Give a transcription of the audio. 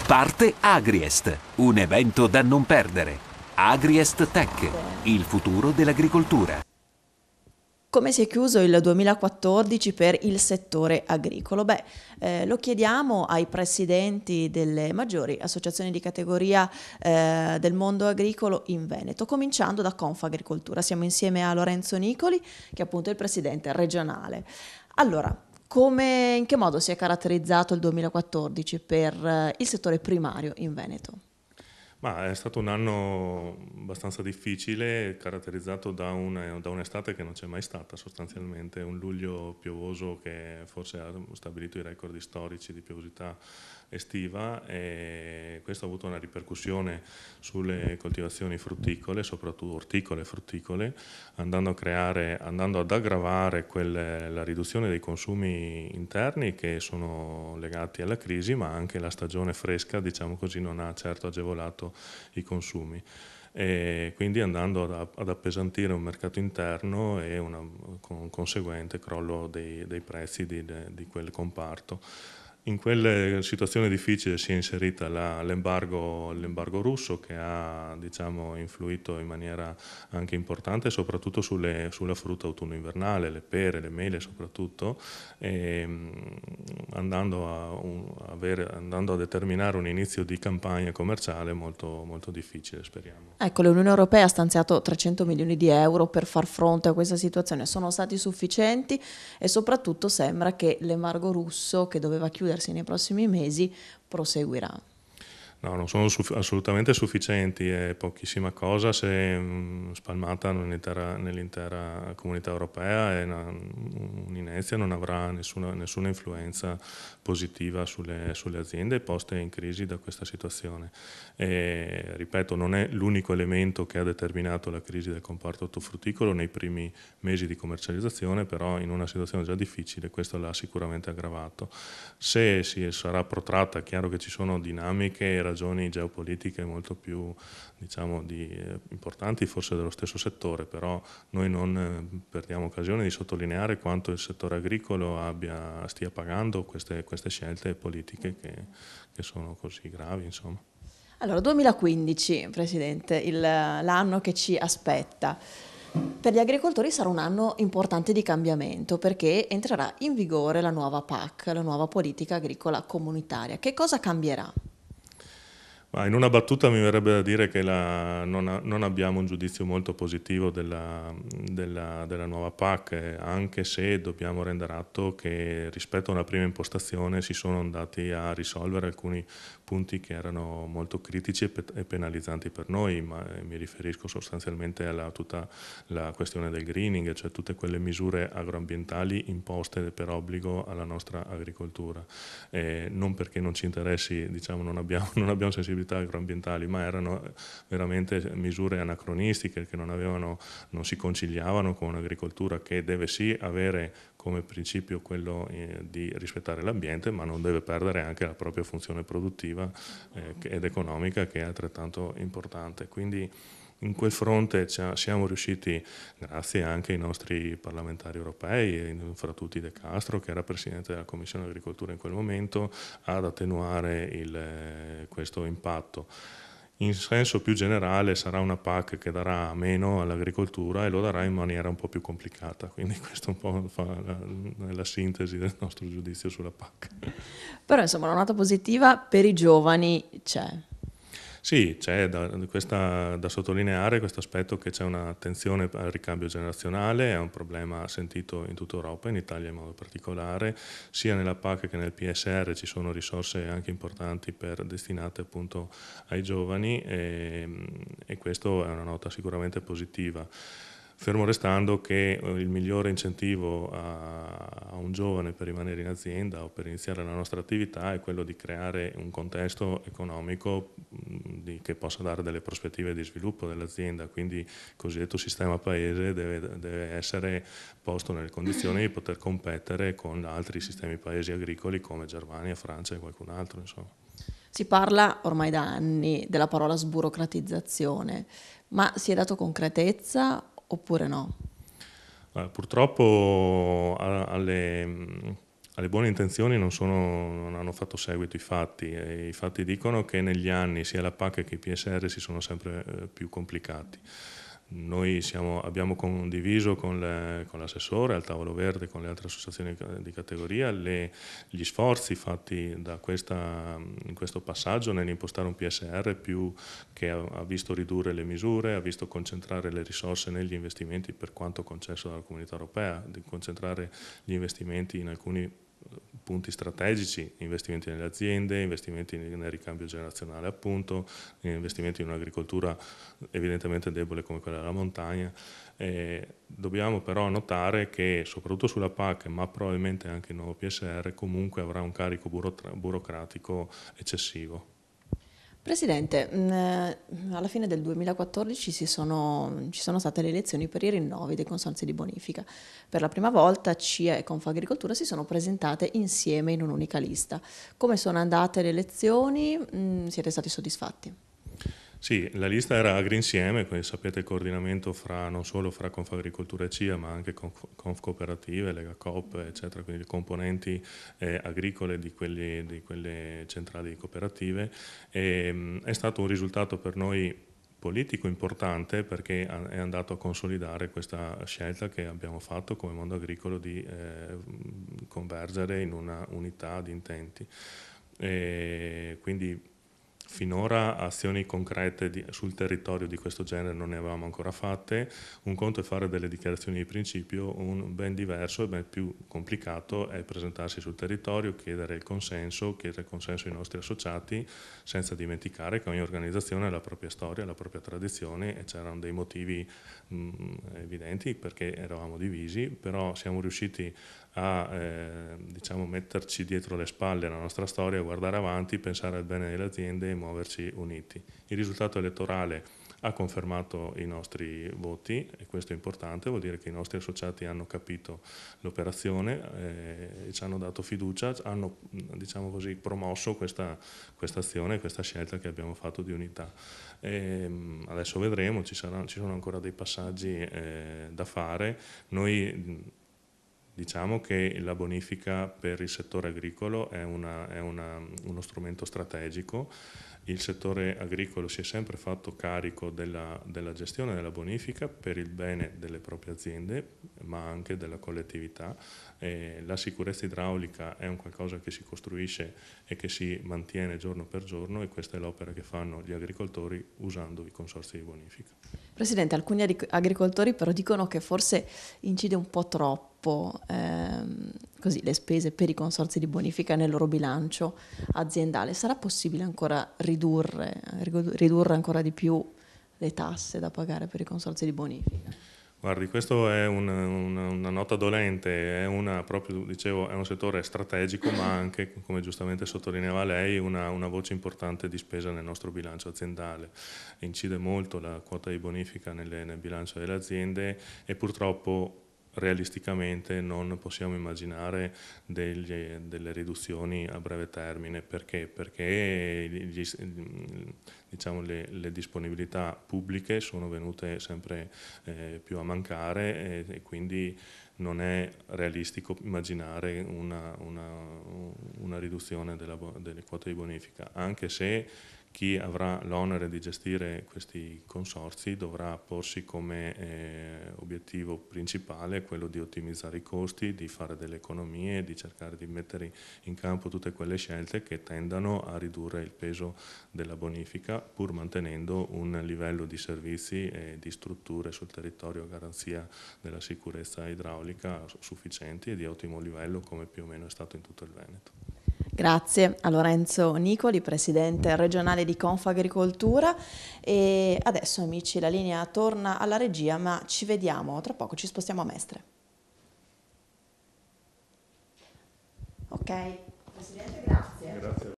Parte Agriest, un evento da non perdere. Agriest Tech, il futuro dell'agricoltura. Come si è chiuso il 2014 per il settore agricolo? Lo chiediamo ai presidenti delle maggiori associazioni di categoria del mondo agricolo in Veneto, cominciando da Confagricoltura. Siamo insieme a Lorenzo Nicoli, che è appunto il presidente regionale. Allora, in che modo si è caratterizzato il 2014 per il settore primario in Veneto? Ma è stato un anno abbastanza difficile, caratterizzato da un'estate che non c'è mai stata sostanzialmente, un luglio piovoso che forse ha stabilito i record storici di piovosità estiva, e questo ha avuto una ripercussione sulle coltivazioni frutticole, soprattutto orticole e frutticole, andando ad aggravare la riduzione dei consumi interni che sono legati alla crisi, ma anche la stagione fresca, diciamo così, non ha certo agevolato i consumi, e quindi andando ad appesantire un mercato interno e con un conseguente crollo dei prezzi di quel comparto. In quella situazione difficile si è inserita l'embargo russo, che ha, diciamo, influito in maniera anche importante soprattutto sulla frutta autunno-invernale, le pere, le mele soprattutto, andando a determinare un inizio di campagna commerciale molto, molto difficile, speriamo. Ecco, l'Unione Europea ha stanziato 300 milioni di euro per far fronte a questa situazione. Sono stati sufficienti e soprattutto sembra che l'embargo russo, che doveva chiudersi nei prossimi mesi, proseguirà. No, non sono assolutamente sufficienti, è pochissima cosa se spalmata nell'intera comunità europea, e un'inezia non avrà nessuna influenza positiva sulle aziende poste in crisi da questa situazione. E, ripeto, non è l'unico elemento che ha determinato la crisi del comparto ortofrutticolo nei primi mesi di commercializzazione, però in una situazione già difficile questo l'ha sicuramente aggravato. Se sarà protratta, è chiaro che ci sono dinamiche e ragioni geopolitiche molto più, diciamo, importanti forse dello stesso settore, però noi non perdiamo occasione di sottolineare quanto il settore agricolo stia pagando queste scelte politiche che sono così gravi, insomma. Allora, 2015, Presidente, l'anno che ci aspetta. Per gli agricoltori sarà un anno importante di cambiamento, perché entrerà in vigore la nuova PAC, la nuova politica agricola comunitaria. Che cosa cambierà? Ma in una battuta mi verrebbe da dire che non abbiamo un giudizio molto positivo della nuova PAC, anche se dobbiamo rendere atto che rispetto a una prima impostazione si sono andati a risolvere alcuni punti che erano molto critici e penalizzanti per noi, ma mi riferisco sostanzialmente a tutta la questione del greening, cioè tutte quelle misure agroambientali imposte per obbligo alla nostra agricoltura. Non perché non ci interessi, diciamo, non abbiamo sensibilità agroambientali, ma erano veramente misure anacronistiche che non si conciliavano con un'agricoltura che deve sì avere come principio quello di rispettare l'ambiente, ma non deve perdere anche la propria funzione produttiva ed economica, che è altrettanto importante. Quindi in quel fronte siamo riusciti, grazie anche ai nostri parlamentari europei, fra tutti De Castro, che era Presidente della Commissione Agricoltura in quel momento, ad attenuare questo impatto. In senso più generale sarà una PAC che darà meno all'agricoltura e lo darà in maniera un po' più complicata, quindi questo un po' fa la sintesi del nostro giudizio sulla PAC. Però insomma una nota positiva per i giovani c'è. Sì, c'è da sottolineare questo aspetto, che c'è un'attenzione al ricambio generazionale, è un problema sentito in tutta Europa, in Italia in modo particolare, sia nella PAC che nel PSR ci sono risorse anche importanti destinate appunto ai giovani, e questo è una nota sicuramente positiva. Fermo restando che il migliore incentivo a un giovane per rimanere in azienda o per iniziare la nostra attività è quello di creare un contesto economico che possa dare delle prospettive di sviluppo dell'azienda, quindi il cosiddetto sistema paese deve essere posto nelle condizioni di poter competere con altri sistemi paesi agricoli come Germania, Francia e qualcun altro, insomma. Si parla ormai da anni della parola sburocratizzazione, ma si è dato concretezza oppure no? Purtroppo alle alle buone intenzioni non hanno fatto seguito i fatti, e i fatti dicono che negli anni sia la PAC che i PSR si sono sempre più complicati. Noi abbiamo condiviso con l'assessore al tavolo verde, con le altre associazioni di categoria, gli sforzi fatti in questo passaggio nell'impostare un PSR più che ha visto ridurre le misure, ha visto concentrare le risorse negli investimenti per quanto concesso dalla Comunità Europea, di concentrare gli investimenti in alcuni punti strategici, investimenti nelle aziende, investimenti nel ricambio generazionale appunto, investimenti in un'agricoltura evidentemente debole come quella della montagna. Dobbiamo però notare che soprattutto sulla PAC, ma probabilmente anche il nuovo PSR, comunque avrà un carico burocratico eccessivo. Presidente, alla fine del 2014 ci sono state le elezioni per i rinnovi dei consorzi di bonifica. Per la prima volta CIE e Confagricoltura si sono presentate insieme in un'unica lista. Come sono andate le elezioni? Siete stati soddisfatti? Sì, la lista era Agrinsieme, quindi sapete il coordinamento non solo fra Confagricoltura e CIA, ma anche Confcooperative, Lega Coop, eccetera, quindi le componenti agricole di quelle centrali cooperative. È stato un risultato per noi politico importante perché è andato a consolidare questa scelta che abbiamo fatto come mondo agricolo di convergere in una unità di intenti. Quindi finora azioni concrete sul territorio di questo genere non ne avevamo ancora fatte. Un conto è fare delle dichiarazioni di principio, un ben diverso e ben più complicato è presentarsi sul territorio, chiedere il consenso ai nostri associati, senza dimenticare che ogni organizzazione ha la propria storia, la propria tradizione, e c'erano dei motivi evidenti perché eravamo divisi, però siamo riusciti a metterci dietro le spalle la nostra storia, guardare avanti, pensare al bene delle aziende e muoverci uniti. Il risultato elettorale ha confermato i nostri voti e questo è importante, vuol dire che i nostri associati hanno capito l'operazione e ci hanno dato fiducia, hanno promosso questa azione, questa scelta che abbiamo fatto di unità. Adesso vedremo, ci sono ancora dei passaggi da fare. Noi diciamo che la bonifica per il settore agricolo è uno strumento strategico. Il settore agricolo si è sempre fatto carico della gestione della bonifica per il bene delle proprie aziende, ma anche della collettività. La sicurezza idraulica è un qualcosa che si costruisce e che si mantiene giorno per giorno, e questa è l'opera che fanno gli agricoltori usando i consorzi di bonifica. Presidente, alcuni agricoltori però dicono che forse incide un po' troppo così, le spese per i consorzi di bonifica nel loro bilancio aziendale. Sarà possibile ancora ridurre ancora di più le tasse da pagare per i consorzi di bonifica? Guardi, questo è una nota dolente, proprio dicevo, è un settore strategico, ma anche, come giustamente sottolineava lei, una voce importante di spesa nel nostro bilancio aziendale. Incide molto la quota di bonifica nel bilancio delle aziende e purtroppo realisticamente non possiamo immaginare delle riduzioni a breve termine. Perché? Perché le disponibilità pubbliche sono venute sempre più a mancare e quindi non è realistico immaginare una riduzione delle quote di bonifica, anche se chi avrà l'onere di gestire questi consorzi dovrà porsi come obiettivo principale quello di ottimizzare i costi, di fare delle economie, di cercare di mettere in campo tutte quelle scelte che tendano a ridurre il peso della bonifica, pur mantenendo un livello di servizi e di strutture sul territorio a garanzia della sicurezza idraulica sufficienti e di ottimo livello, come più o meno è stato in tutto il Veneto. Grazie a Lorenzo Nicoli, presidente regionale di Confagricoltura. E adesso, amici, la linea torna alla regia, ma ci vediamo tra poco, ci spostiamo a Mestre. Ok, presidente, grazie.